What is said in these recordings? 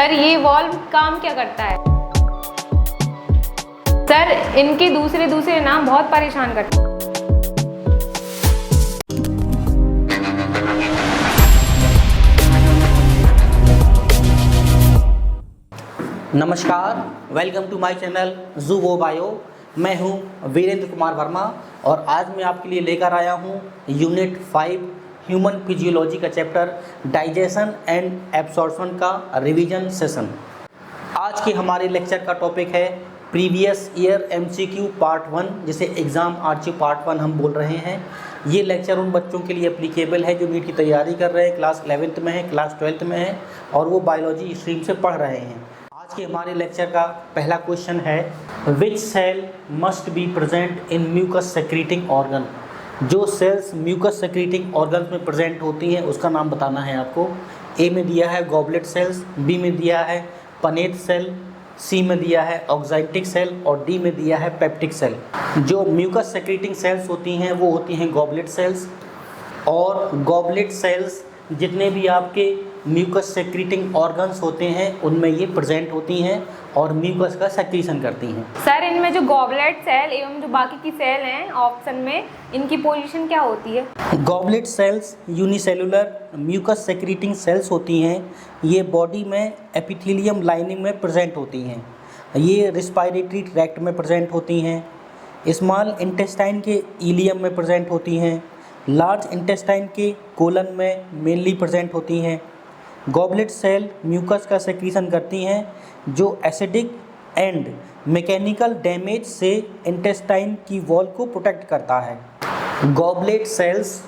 Sir ये valve काम क्या करता है? सर इनके दूसरे नाम बहुत परेशान करते हैं। नमस्कार, welcome to my channel zoo bio. मैं हूं वीरेंद्र कुमार वर्मा और आज मैं आपके लिए लेकर आया हूं यूनिट 5 ह्यूमन फिजियोलॉजी का चैप्टर डाइजेशन एंड एब्सॉर्प्शन का रिवीजन सेशन। आज के हमारे लेक्चर का टॉपिक है प्रीवियस ईयर एमसीक्यू पार्ट 1, जिसे एग्ज़ाम आर्ची पार्ट 1 हम बोल रहे हैं। ये लेक्चर उन बच्चों के लिए एप्लीकेबल है जो नीट की तैयारी कर रहे हैं, क्लास 11th में है, क्लास 12th में है और वो बायोलॉजी स्ट्रीम से पढ़ रहे हैं। आज के हमारे लेक्चर का पहला क्वेश्चन है which cell must be present in mucus secreting organ. जो सेल्स म्यूकस सेक्रीटिंग ऑर्गन में प्रेजेंट होती हैं उसका नाम बताना है आपको। ए में दिया है गॉबलेट सेल्स, बी में दिया है पनेट सेल, सी में दिया है ऑक्साइटिक सेल और डी में दिया है पेप्टिक सेल। जो म्यूकस सेक्रीटिंग सेल्स होती हैं वो होती हैं गॉबलेट सेल्स, और गॉबलेट सेल्स जितने भी आपके म्यूकस सेक्रीटिंग ऑर्गन्स होते हैं उनमें ये प्रेजेंट होती हैं और म्यूकस का सेक्रीशन करती हैं। सर इनमें जो गॉबलेट सेल एवं जो बाकी की सेल हैं ऑप्शन में, इनकी पोजीशन क्या होती है? Goblet cells unicellular mucus secreting cells होती हैं। ये बॉडी में एपिथेलियम लाइनिंग में प्रेजेंट होती हैं। ये रिस्पायरेटरी ट्रैक्ट में प्रेजेंट होती हैं, स्मॉल इंटेस्टाइन के इलियम में प्रेजेंट होती हैं, लार्ज इंटेस्टाइन के कोलन में मेनली प्रेजेंट होती हैं। गॉबलेट सेल म्यूकस का सेक्रीशन करती हैं जो एसिडिक एंड मैकेनिकल डैमेज से इंटेस्टाइन की वॉल को प्रोटेक्ट करता है। गॉबलेट सेल्स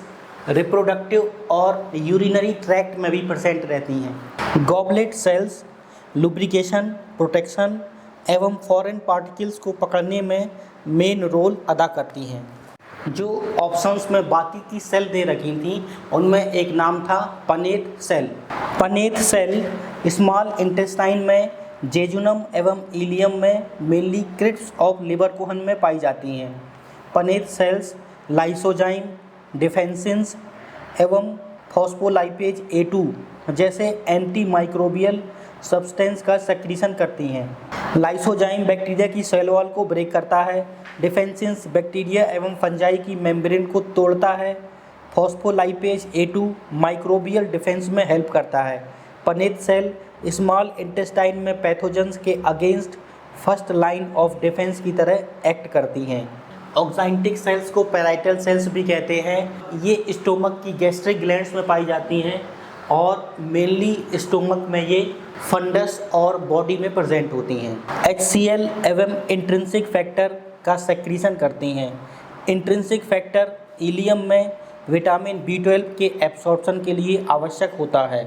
रिप्रोडक्टिव और यूरिनरी ट्रैक्ट में भी प्रेजेंट रहती हैं। गॉबलेट सेल्स लुब्रिकेशन, प्रोटेक्शन एवं फॉरेन पार्टिकल्स को पकड़ने में मेन रोल अदा करती हैं। जो ऑप्शंस में बाकी की सेल दे रखी थी उनमें एक नाम था Paneth cell. Paneth cell small intestine में जेजुनम एवं इलियम में mainly crypts of Lieberkuhn में पाई जाती हैं। पनेट सेल्स लाइसोजाइम, डिफेंसिन्स एवं फॉस्फोलाइपेज A2 जैसे एंटी माइक्रोबियल सब्सटेंस का सेक्रीशन करती हैं। लाइसोजाइम बैक्टीरिया की सेल वॉल को ब्रेक करता है। डिफेंसिन्स बैक्टीरिया एवं फंजाई की मेम्ब्रेन को तोड़ता है। फॉस्फोलाइपेज A2 माइक्रोबियल डिफेंस में हेल्प करता है। पनेट सेल स्मॉल इंटेस्टाइन में पैथोजेंस के against first line of defence की तरह एक्ट करती हैं। ऑक्साइटिक सेल्स को पैराइटल सेल्स भी कहते हैं। ये स्टोमक की गैस्ट्रिक ग्लैंड्स में पाई जाती हैं और मेनली स्टोमक में ये फंडस और बॉडी में प्रेजेंट होती हैं। HCl एवं इंट्रिंसिक फैक्टर का सेक्रीशन करती हैं। इंट्रिंसिक फैक्टर इलियम में विटामिन B12 के एब्सॉर्प्शन के लिए आवश्यक होता है।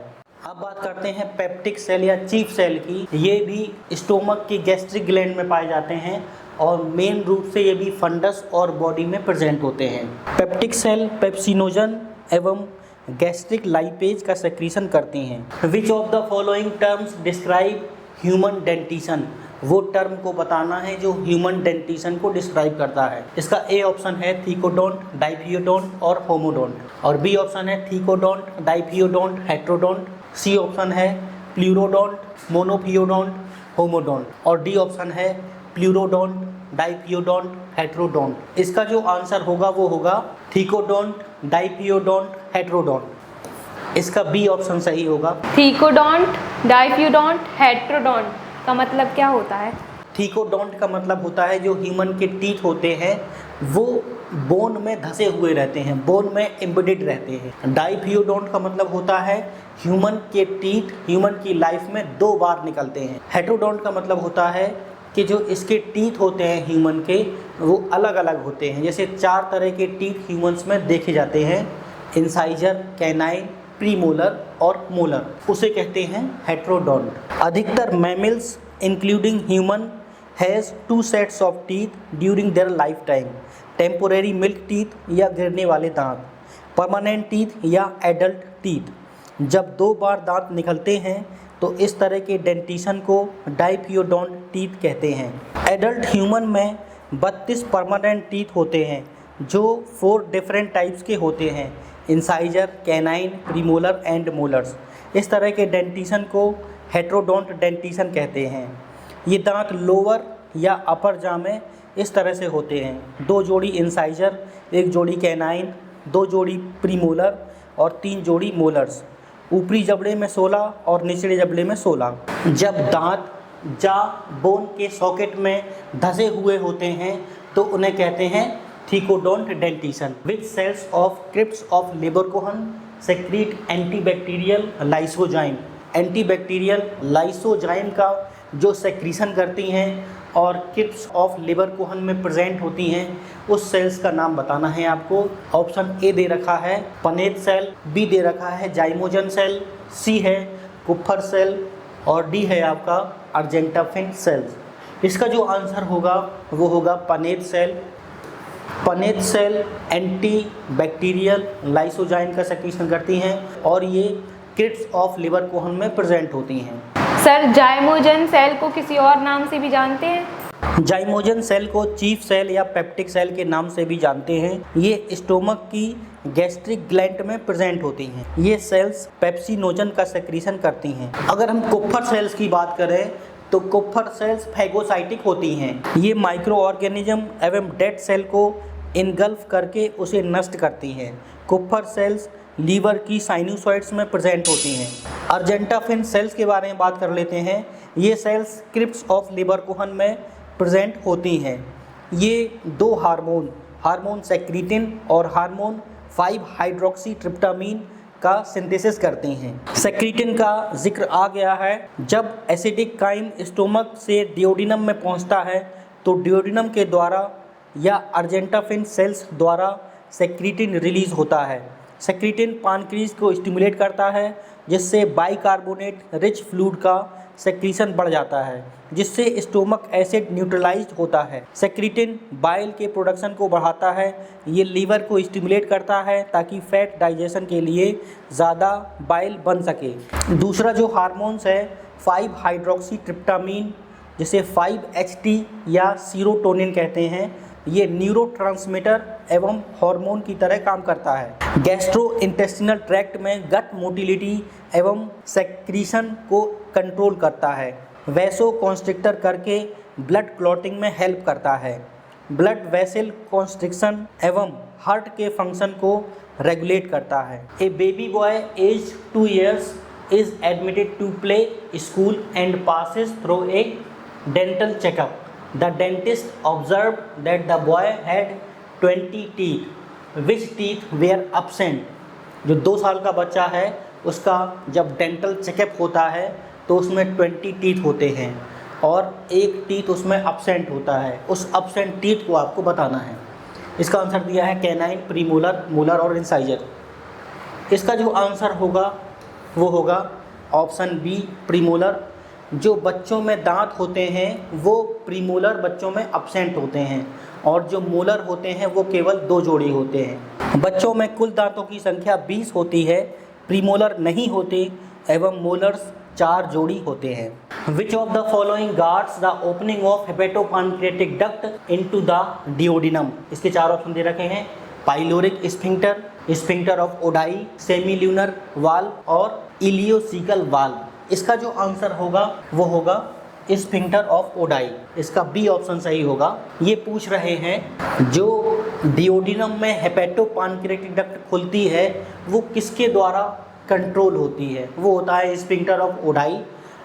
अब बात करते हैं पेप्टिक सेल या चीफ सेल की। ये भी स्टोमक की गैस्ट्रिक ग्लैंड में पाए जाते हैं और मेन रूप से ये भी फंडस और बॉडी में प्रेजेंट होते हैं। पेप्टिक सेल पेप्सिनोजन एवं गैस्ट्रिक लाइपेज का सेक्रीशन करती हैं। Which of the following terms describe human dentition. वो टर्म को बताना है जो ह्यूमन डेंटिशन को डिस्क्राइब करता है। इसका ए ऑप्शन है थीकोडोंट, डाइपियोडोंट और होमोडोंट, और बी ऑप्शन है थीकोडोंट, डाइपियोडोंट, हेट्रोडोंट, सी ऑप्शन है प्लूरोडोंट, मोनोपियोडोंट, होमोडोंट और डी ऑप्शन है प्लूरोडोंट, डाइपियोडोंट, हेट्रोडोंट। इसका जो आंसर होगा वो होगा थीकोडोंट, डाइपियोडोंट, हेट्रोडोंट। इसका बी ऑप्शन सही होगा। थीकोडोंट, डाइपियोडोंट, हेट्रोडोंट का मतलब क्या होता है? थीकोडोंट का मतलब होता है जो ह्यूमन के टीथ होते हैं वो बोन में धसे हुए रहते हैं, बोन में एम्बेडेड रहते हैं। डाइपियोडोंट का मतलब होता है ह्यूमन के टीथ ह्यूमन की लाइफ में 2 बार निकलते हैं। हेट्रोडोंट का मतलब होता है कि जो इसके टीथ होते हैं ह्यूमन के वो अलग अलग होते हैं। जैसे 4 तरह के टीथ ह्यूमंस में देखे जाते हैं, इंसाइजर, कैनाइन, प्रीमोलर और मोलर, उसे कहते हैं हेट्रोडोंट। अधिकतर mammals including human has 2 sets of teeth during their life time. Temporary milk teeth या गिरने वाले दांत, परमानेंट टीथ या एडल्ट टीथ। जब 2 बार दांत निकलते हैं तो इस तरह के डेंटिशन को डाइपियोडोंट टीथ कहते हैं। एडल्ट ह्यूमन में 32 परमानेंट टीथ होते हैं जो 4 डिफरेंट टाइप्स के होते हैं, incisor, canine, premolar and molars. इस तरह के डेंटिशन को हेट्रोडोंट डेंटिशन कहते हैं। ये दांत लोअर या अपर जॉ में इस तरह से होते हैं, 2 जोड़ी इंसाइजर, 1 जोड़ी कैनाइन, 2 जोड़ी प्रीमोलर और 3 जोड़ी मोलर्स। ऊपरी जबड़े में 16 और निचले जबड़े में 16। जब दांत जॉ बोन के सॉकेट में धसे हुए होते हैं तो उन्हें कहते हैं thecodont dentition. Which cells of crypts of Lieberkuhn secrete antibacterial lysozyme. Antibacterial lysozyme का जो सेक्रीशन करती हैं और क्रिप्स ऑफ लेबरकोहन में प्रेजेंट होती हैं, उस सेल्स का नाम बताना है आपको। ऑप्शन ए दे रखा है पनेट सेल, बी दे रखा है जाइमोजन सेल, सी है कुप्फर सेल और डी है आपका अर्जेंटाफिन सेल्स। इसका जो आंसर होगा वो होगा Paneth cell. Paneth cell antibacterial lysozyme का सेक्रीशन करती हैं और ये क्रिप्स ऑफ लेबरकोहन में प्रेजेंट होती हैं। सर जाइमोजन सेल को किसी और नाम से भी जानते हैं? जाइमोजन सेल को चीफ सेल या पेप्टिक सेल के नाम से भी जानते हैं। ये स्टोमक की गैस्ट्रिक ग्लैंड में प्रेजेंट होती हैं। ये सेल्स पेप्सिनोजन का सेक्रीशन करती हैं। अगर हम कुप्फर सेल्स की बात करें तो कुप्फर सेल्स फैगोसाइटिक होती हैं। ये माइक्रो ऑर्गेनिज्म एवं डेड सेल को इनगल्फ करके उसे नष्ट करती हैं। कुप्फर सेल्स लीवर की साइनोसॉइड्स में प्रेजेंट होती हैं। अर्जेंटाफिन सेल्स के बारे में बात कर लेते हैं। ये सेल्स क्रिप्स ऑफ लेबरकोहन में प्रेजेंट होती हैं। ये 2 हार्मोन सेक्रीटिन और हार्मोन 5-हाइड्रोक्सीट्रिप्टामीन का सिंथेसिस करते हैं। सेक्रीटिन का जिक्र आ गया है। जब एसिडिक काइम स्टोमक से डियोडिनम में पहुंचता है तो डियोडिनम के द्वारा या अर्जेंटाफिन सेल्स द्वारा सेक्रीटिन रिलीज होता है। सेक्रीटिन पानक्रीज को स्टिमुलेट करता है जिससे बाइकार्बोनेट रिच फ्लूइड का सेक्रीशन बढ़ जाता है, जिससे स्टोमक एसिड न्यूट्रलाइज्ड होता है। सेक्रीटिन बाइल के प्रोडक्शन को बढ़ाता है। ये लीवर को स्टिमुलेट करता है ताकि फैट डाइजेशन के लिए ज़्यादा बाइल बन सके। दूसरा जो हार्मोन्स है 5-हाइड्रोक्सीट्रिप्टामीन, जिसे 5-HT या सीरोटोनिन कहते हैं, ये न्यूरोट्रांसमीटर एवं हार्मोन की तरह काम करता है। गैस्ट्रोइंटेस्टिनल ट्रैक्ट में गट मोटिलिटी एवं सेक्रीशन को कंट्रोल करता है। वैसो कॉन्स्ट्रिक्टर करके ब्लड क्लॉटिंग में हेल्प करता है। ब्लड वेसल कॉन्स्ट्रिक्शन एवं हार्ट के फंक्शन को रेगुलेट करता है। A baby boy age 2 years is admitted to play school and passes through a dental checkup. The dentist observed that the boy had 20 teeth. Which teeth were absent? जो 2 साल का बच्चा है उसका जब डेंटल चेकअप होता है तो उसमें 20 टीथ होते हैं और 1 टीथ उसमें अब्सेंट होता है। उस अब्सेंट टीथ को आपको बताना है। इसका आंसर दिया है कैनाइन, प्रीमोलर, मोलर और इंसाइजर। इसका जो आंसर होगा वो होगा ऑप्शन बी प्रीमोलर। जो बच्चों में दांत होते हैं वो प्रीमोलर बच्चों में अब्सेंट होते हैं और जो मोलर होते हैं वो केवल 2 जोड़ी होते हैं। बच्चों में कुल दांतों की संख्या 20 होती है, प्रीमोलर नहीं होते एवं मोलर्स 4 जोड़ी होते हैं। Which of the following guards the opening of hepatopancreatic duct into the duodenum? इसके 4 ऑप्शन दे रखे हैं, pyloric sphincter, sphincter of Oddi, semilunar valve और इलियोसिकल वाल्व। इसका जो आंसर होगा वो होगा स्फिंक्टर ऑफ ओडाई। इसका बी ऑप्शन सही होगा। ये पूछ रहे हैं जो डियोडिनम में हेपेटोपानक्रियाटिक डक्ट खुलती है वो किसके द्वारा कंट्रोल होती है? वो होता है sphincter of ODI.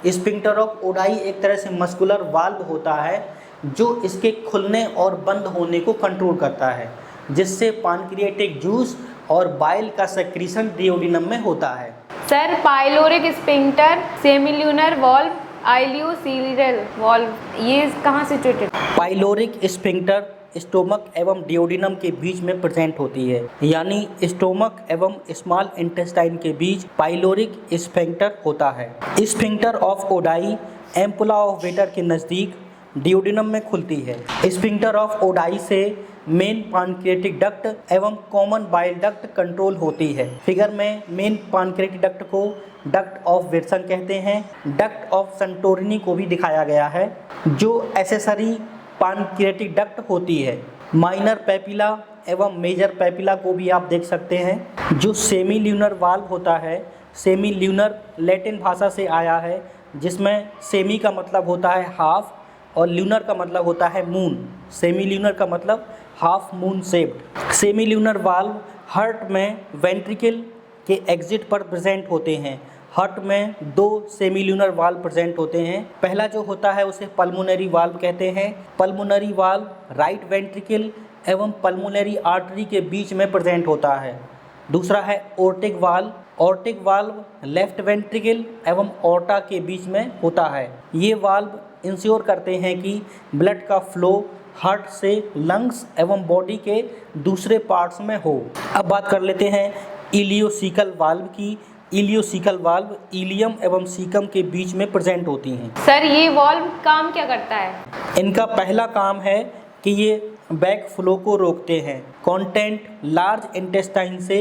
Sphincter of ODI एक तरह से मस्कुलर वाल्व होता है जो इसके खुलने और बंद होने को कंट्रोल करता है, जिससे पानक्रियाटिक जूस और बाइल का सेक्रीशन डियोडिनम में होता है। Sir pyloric sphincter, semilunar valve, ileocaecal valve ये कहाँ सिचुएटेड? पाइलोरिक स्फिंक्टर स्टोमक एवं डियोडिनम के बीच में प्रेजेंट होती है, यानी स्टोमक एवं स्मॉल इंटेस्टाइन के बीच पाइलोरिक स्फिंक्टर होता है। Sphincter of ODI ampulla of waiter के नज़दीक डियोडिनम में खुलती है। स्फिंक्टर ऑफ ओडाई से मेन पानक्रियाटिक डक्ट एवं कॉमन बाइल डक्ट कंट्रोल होती है। फिगर में मेन पानक्रियाटिक डक्ट को डक्ट ऑफ विल्सन कहते हैं। डक्ट ऑफ सेंटोरिनी को भी दिखाया गया है जो एसेसरी पानक्रियाटिक डक्ट होती है। माइनर पैपिला एवं मेजर पैपिला को भी आप देख सकते हैं। जो सेमील्यूनर वाल्व होता है, सेमील्यूनर लैटिन भाषा से आया है जिसमें सेमी का मतलब होता है हाफ और ल्यूनर का मतलब होता है मून। सेमी ल्यूनर का मतलब half moon shaped. Semi lunar valve heart में वेंट्रिकल के एग्जिट पर प्रेजेंट होते हैं। हार्ट में 2 सेमी ल्यूनर वाल्व प्रेजेंट होते हैं। पहला जो होता है उसे पल्मोनरी वाल्व कहते हैं। पल्मोनरी वाल्व राइट वेंट्रिकल एवं पल्मोनरी आर्टरी के बीच में प्रेजेंट होता है। दूसरा है aortic valve. Aortic valve left ventricle एवं ऑर्टा के बीच में होता है। ये वाल्व इंश्योर करते हैं कि ब्लड का फ्लो हार्ट से लंग्स एवं बॉडी के दूसरे पार्ट्स में हो। अब बात कर लेते हैं इलियोसिकल वाल्व की। इलियोसिकल वाल्व इलियम एवं सीकम के बीच में प्रेजेंट होती हैं। सर ये वाल्व काम क्या करता है? इनका पहला काम है कि ये बैक फ्लो को रोकते हैं। कंटेंट लार्ज इंटेस्टाइन से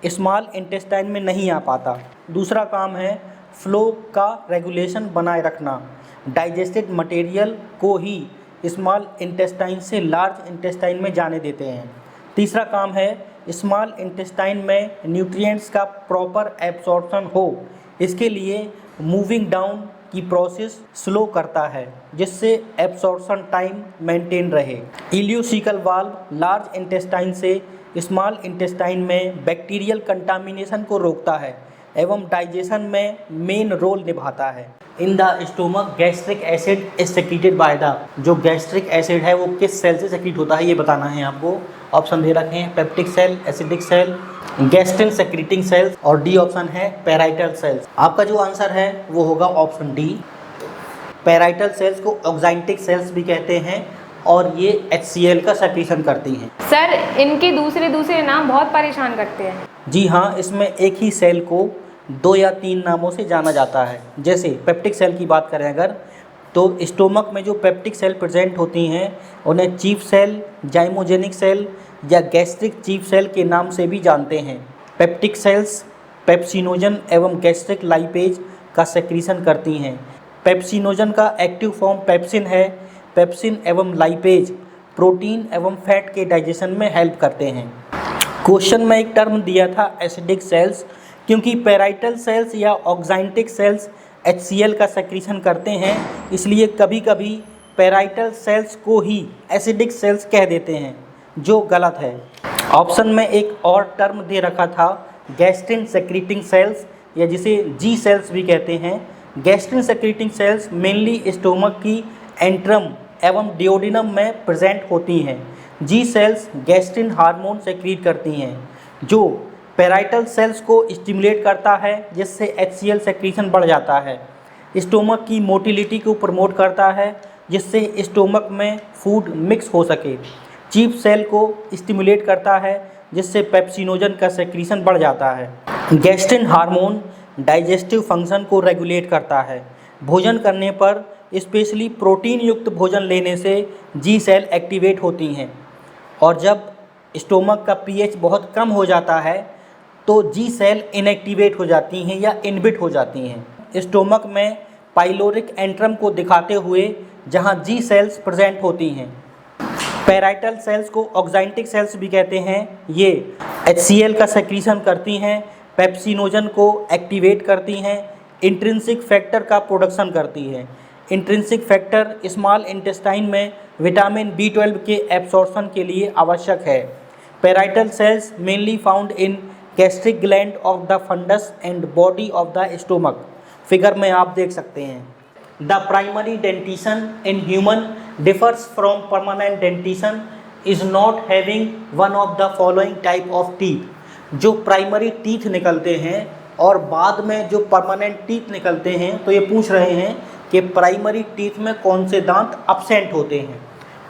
स्मॉल इंटेस्टाइन में नहीं आ पाता। दूसरा काम है फ्लो का रेगुलेशन बनाए रखना। डाइजेस्टेड मटेरियल को ही स्मॉल इंटेस्टाइन से लार्ज इंटेस्टाइन में जाने देते हैं। तीसरा काम है स्मॉल इंटेस्टाइन में न्यूट्रिएंट्स का प्रॉपर एब्सॉर्प्शन हो, इसके लिए मूविंग डाउन की प्रोसेस स्लो करता है जिससे एब्सॉर्प्शन टाइम मेंटेन रहे। इलियोसिकल वाल्व लार्ज इंटेस्टाइन से स्मॉल इंटेस्टाइन में बैक्टीरियल कंटामिनेशन को रोकता है एवं डाइजेशन में मेन रोल निभाता है। In the stomach gastric acid is secreted by the, जो गैस्ट्रिक एसिड है वो किस सेल से सेक्रीट होता है ये बताना है आपको। ऑप्शन दे रखे हैं peptic cell, acidic cell, gastrin secreting cells और डी ऑप्शन है पैराइटल सेल्स। आपका जो आंसर है वो होगा ऑप्शन डी। पैराइटल सेल्स को ऑक्साइंटिक सेल्स भी कहते हैं और ये HCl का सेक्रीशन करती हैं। सर इनके दूसरे नाम बहुत परेशान करते हैं। जी हाँ, इसमें एक ही सेल को 2 या 3 नामों से जाना जाता है। जैसे पेप्टिक सेल की बात करें अगर, तो स्टोमक में जो पेप्टिक सेल प्रेजेंट होती हैं उन्हें चीफ सेल, जाइमोजेनिक सेल या गैस्ट्रिक चीफ सेल के नाम से भी जानते हैं। पेप्टिक सेल्स पेप्सिनोजन एवं गैस्ट्रिक लाइपेज का सेक्रीशन करती हैं। पेप्सिनोजन का एक्टिव फॉर्म पेप्सिन है। पेप्सिन एवं लाइपेज प्रोटीन एवं फैट के डाइजेशन में हेल्प करते हैं। क्वेश्चन में एक टर्म दिया था एसिडिक सेल्स, क्योंकि पैराइटल सेल्स या ऑक्साइंटिक सेल्स HCl का सेक्रीशन करते हैं, इसलिए कभी कभी पैराइटल सेल्स को ही एसिडिक सेल्स कह देते हैं, जो गलत है। ऑप्शन में एक और टर्म दे रखा था गैस्ट्रिन सेक्रीटिंग सेल्स, या जिसे G सेल्स भी कहते हैं। Gastrin secreting cells mainly stomach की एंट्रम एवं डिओडिनम में प्रेजेंट होती हैं। G cells gastrin hormone secrete करती हैं, जो पैराइटल सेल्स को स्टिमुलेट करता है, जिससे HCl सेक्रीशन बढ़ जाता है। स्टोमक की मोटिलिटी को प्रमोट करता है, जिससे स्टोमक में फूड मिक्स हो सके। चीफ सेल को स्टिमुलेट करता है, जिससे पेप्सिनोजन का सेक्रीशन बढ़ जाता है। गैस्ट्रिन हार्मोन डाइजेस्टिव फंक्शन को रेगुलेट करता है। भोजन करने पर स्पेशली प्रोटीन युक्त भोजन लेने से G सेल एक्टिवेट होती हैं, और जब स्टोमक का pH बहुत कम हो जाता है तो G सेल इनएक्टिवेट हो जाती हैं या इनबिट हो जाती हैं। स्टोमक में पाइलोरिक एंट्रम को दिखाते हुए जहां G सेल्स प्रेजेंट होती हैं। पैराइटल सेल्स को ऑक्साइंटिक सेल्स भी कहते हैं। ये HCl का सेक्रीशन करती हैं, पेप्सिनोजन को एक्टिवेट करती हैं, इंट्रिंसिक फैक्टर का प्रोडक्शन करती है। इंट्रिंसिक फैक्टर स्मॉल इंटेस्टाइन में विटामिन B12 के एब्सॉर्प्शन के लिए आवश्यक है। Parietal cells mainly found in gastric gland of the fundus and body of the stomach. Figure में आप देख सकते हैं। The primary dentition in human differs from permanent dentition is not having one of the following type of teeth. जो primary teeth निकलते हैं और बाद में जो परमानेंट टीथ निकलते हैं, तो ये पूछ रहे हैं कि प्राइमरी टीथ में कौन से दांत अब्सेंट होते हैं।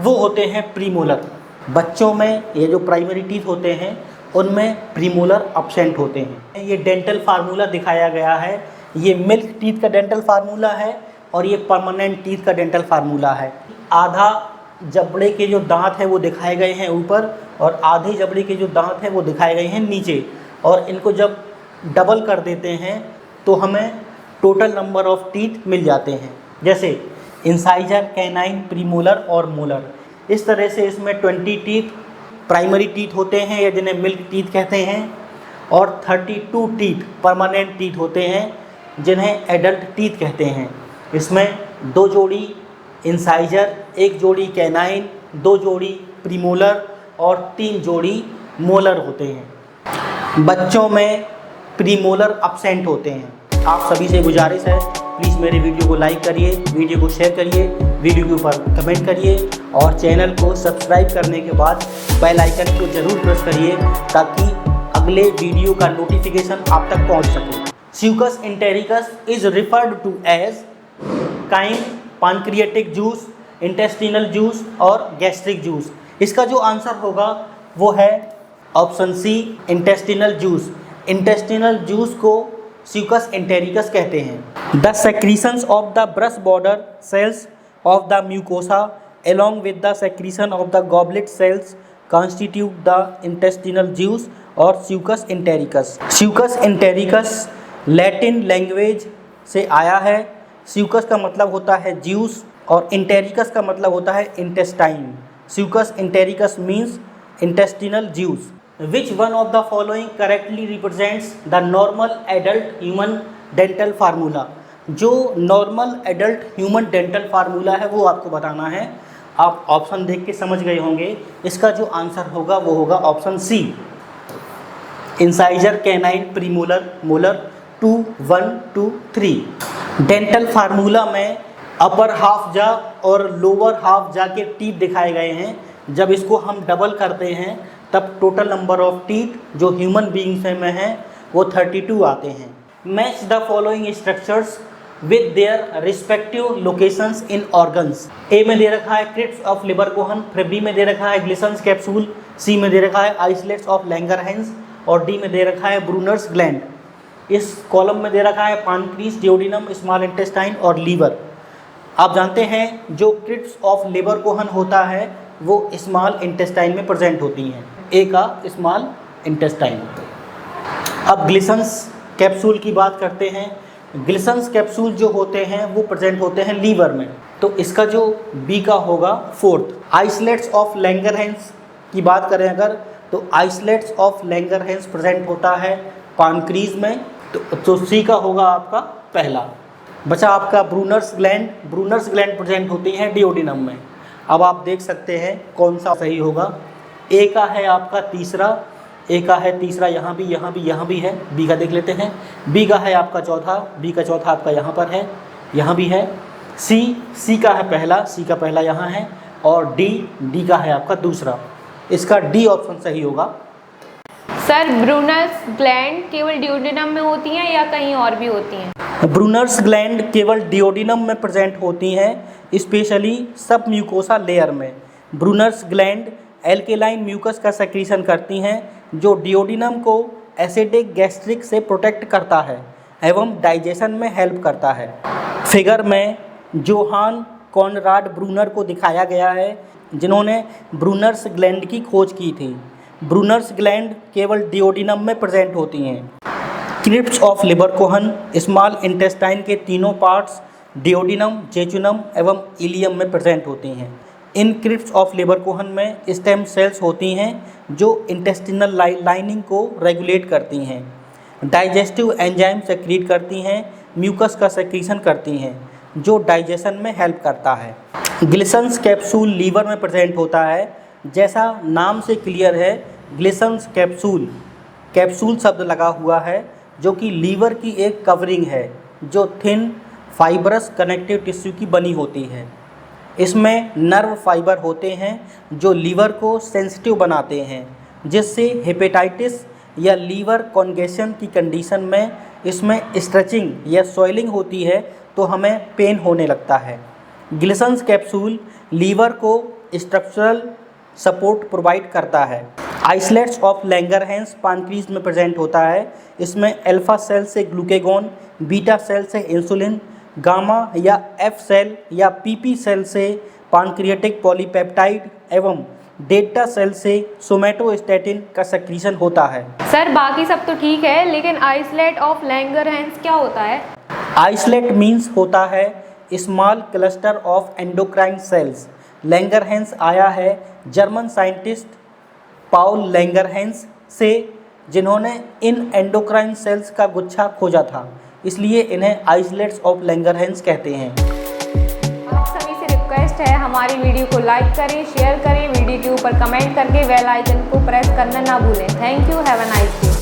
वो होते हैं प्रीमोलर। बच्चों में ये जो प्राइमरी टीथ होते हैं उनमें प्रीमोलर अब्सेंट होते हैं। ये डेंटल फार्मूला दिखाया गया है। ये मिल्क टीथ का डेंटल फार्मूला है और ये परमानेंट टीथ का डेंटल फार्मूला है। आधा जबड़े के जो दांत हैं वो दिखाए गए हैं ऊपर, और आधे जबड़े के जो दांत हैं वो दिखाए गए हैं नीचे, और इनको जब डबल कर देते हैं तो हमें टोटल नंबर ऑफ टीथ मिल जाते हैं। जैसे इंसाइजर, कैनाइन, प्रीमोलर और मोलर। इस तरह से इसमें 20 टीथ प्राइमरी टीथ होते हैं, या जिन्हें मिल्क टीथ कहते हैं, और 32 टीथ परमानेंट टीथ होते हैं, जिन्हें एडल्ट टीथ कहते हैं। इसमें 2 जोड़ी इंसाइजर, 1 जोड़ी कैनाइन, 2 जोड़ी प्रीमोलर और 3 जोड़ी मोलर होते हैं। बच्चों में प्रीमोलर अब्सेंट होते हैं। आप सभी से गुजारिश है, प्लीज़ मेरे वीडियो को लाइक करिए, वीडियो को शेयर करिए, वीडियो के ऊपर कमेंट करिए और चैनल को सब्सक्राइब करने के बाद बेल आइकन को ज़रूर प्रेस करिए ताकि अगले वीडियो का नोटिफिकेशन आप तक पहुंच सके। Succus entericus is referred to as chyme, pancreatic juice, intestinal juice और गैस्ट्रिक जूस। इसका जो आंसर होगा वो है option C, intestinal juice. Intestinal juice को स्यूकस एंटेरिकस कहते हैं। The secretions of the brush border cells of the mucosa along with the secretion of the goblet cells constitute the intestinal juice और स्यूकस entericus. स्यूकस entericus Latin language से आया है। स्यूकस का मतलब होता है जूस और एंटेरिकस का मतलब होता है intestine. Succus entericus means intestinal juice. Which one of the following correctly represents the normal adult human dental formula. जो normal adult human dental formula है वो आपको बताना है। आप ऑप्शन देख के समझ गए होंगे। इसका जो आंसर होगा वो होगा option C, incisor, canine, premolar, molar, 2, 1, 2, 3। Dental formula में अपर हाफ जा और लोअर हाफ जा के टीथ दिखाए गए हैं। जब इसको हम डबल करते हैं तब टोटल नंबर ऑफ टीथ जो ह्यूमन बीइंग्स में हैं वो 32 आते हैं। Match the following structures with their respective locations in organs. A में दे रखा है क्रिप्स ऑफ लिबरकोहन, फिर बी में दे रखा है ग्लिसन्स कैप्सूल, सी में दे रखा है आइसलेट्स ऑफ लैंगरहैंस और डी में दे रखा है ब्रूनर्स ग्लैंड। इस कॉलम में दे रखा है पैनक्रीज, डिओडिनम, स्मॉल इंटेस्टाइन और लीवर। आप जानते हैं जो क्रिप्स ऑफ लिबरकोहन होता है वो स्मॉल इंटेस्टाइन में प्रेजेंट होती हैं, ए का स्मॉल इंटेस्टाइन। अब ग्लिसन्स कैप्सूल की बात करते हैं। ग्लिसन्स कैप्सूल जो होते हैं वो प्रेजेंट होते हैं लीवर में, तो इसका जो बी का होगा 4th। आइसलेट्स ऑफ लैंगरहैंस की बात करें अगर, तो आइसलेट्स ऑफ लैंगरहैंस प्रेजेंट होता है पैनक्रीज में, तो सी का होगा आपका पहला। बचा आपका Brunner's gland. Brunner's gland present होती हैं डिओडिनम में। अब आप देख सकते हैं कौन सा सही होगा। ए का है आपका तीसरा, ए का है तीसरा, यहाँ भी, यहाँ भी, यहाँ भी है। बी का देख लेते हैं। बी का है आपका चौथा, बी का चौथा आपका यहाँ पर है, यहाँ भी है। सी का है पहला, सी का पहला यहाँ है और डी का है आपका दूसरा। इसका डी ऑप्शन सही होगा। सर ब्रूनर्स ग्लैंड केवल डिओडिनम में होती हैं या कहीं और भी होती हैं? ब्रूनर्स ग्लैंड केवल डिओडिनम में प्रेजेंट होती हैं, स्पेशली सब म्यूकोसा लेयर में। ब्रूनर्स ग्लैंड एल्केलाइन म्यूकस का सेक्रीशन करती हैं जो डिओडिनम को एसिडिक गैस्ट्रिक से प्रोटेक्ट करता है एवं डाइजेशन में हेल्प करता है। फिगर में जोहान कॉनराड ब्रूनर को दिखाया गया है जिन्होंने ब्रूनर्स ग्लैंड की खोज की थी। ब्रूनर्स ग्लैंड केवल डिओडिनम में प्रेजेंट होती हैं। क्रिप्स ऑफ लिबरकोहन स्मॉल इंटेस्टाइन के तीनों पार्ट्स डिओडिनम, जेजुनम एवं इलियम में प्रेजेंट होती हैं। इन क्रिप्स ऑफ लिबरकोहन में स्टेम सेल्स होती हैं जो इंटेस्टिनल लाइनिंग को रेगुलेट करती हैं, डाइजेस्टिव एंजाइम सेक्रीट करती हैं, म्यूकस का सेक्रीशन करती हैं जो डाइजेशन में हेल्प करता है। ग्लिसन्स कैप्सूल लीवर में प्रेजेंट होता है। जैसा नाम से क्लियर है, ग्लिसन्स कैप्सूल शब्द लगा हुआ है जो कि लीवर की एक कवरिंग है जो थिन फाइबरस कनेक्टिव टिश्यू की बनी होती है। इसमें नर्व फाइबर होते हैं जो लीवर को सेंसिटिव बनाते हैं, जिससे हेपेटाइटिस या लीवर कॉन्गेशन की कंडीशन में इसमें स्ट्रेचिंग या स्वेलिंग होती है तो हमें पेन होने लगता है। ग्लिसन्स कैप्सूल लीवर को स्ट्रक्चरल सपोर्ट प्रोवाइड करता है। आइसलेट्स ऑफ लैंगरहैंस पैनक्रीज में प्रेजेंट होता है। इसमें अल्फा सेल से ग्लूकेगॉन, बीटा सेल से इंसुलिन, गामा या एफ सेल या पीपी सेल से पैनक्रियाटिक पॉलीपेप्टाइड एवं डेल्टा सेल से सोमैटोस्टैटिन का सेक्रीशन होता है। सर बाकी सब तो ठीक है, लेकिन आइसलेट ऑफ लैंगरहैंस क्या होता है? आइसलेट मीन्स होता है small cluster of endocrine cells. Langerhans आया है जर्मन साइंटिस्ट पाउल लैंगरहैंस से, जिन्होंने इन एंडोक्राइन सेल्स का गुच्छा खोजा था। इसलिए इन्हें आइसलेट्स ऑफ लैंगरहैंस कहते हैं। आप सभी से रिक्वेस्ट है, हमारी वीडियो को लाइक करें, शेयर करें, वीडियो के ऊपर कमेंट करके बेल आइकन को प्रेस करना ना भूलें। Thank you, have a nice day.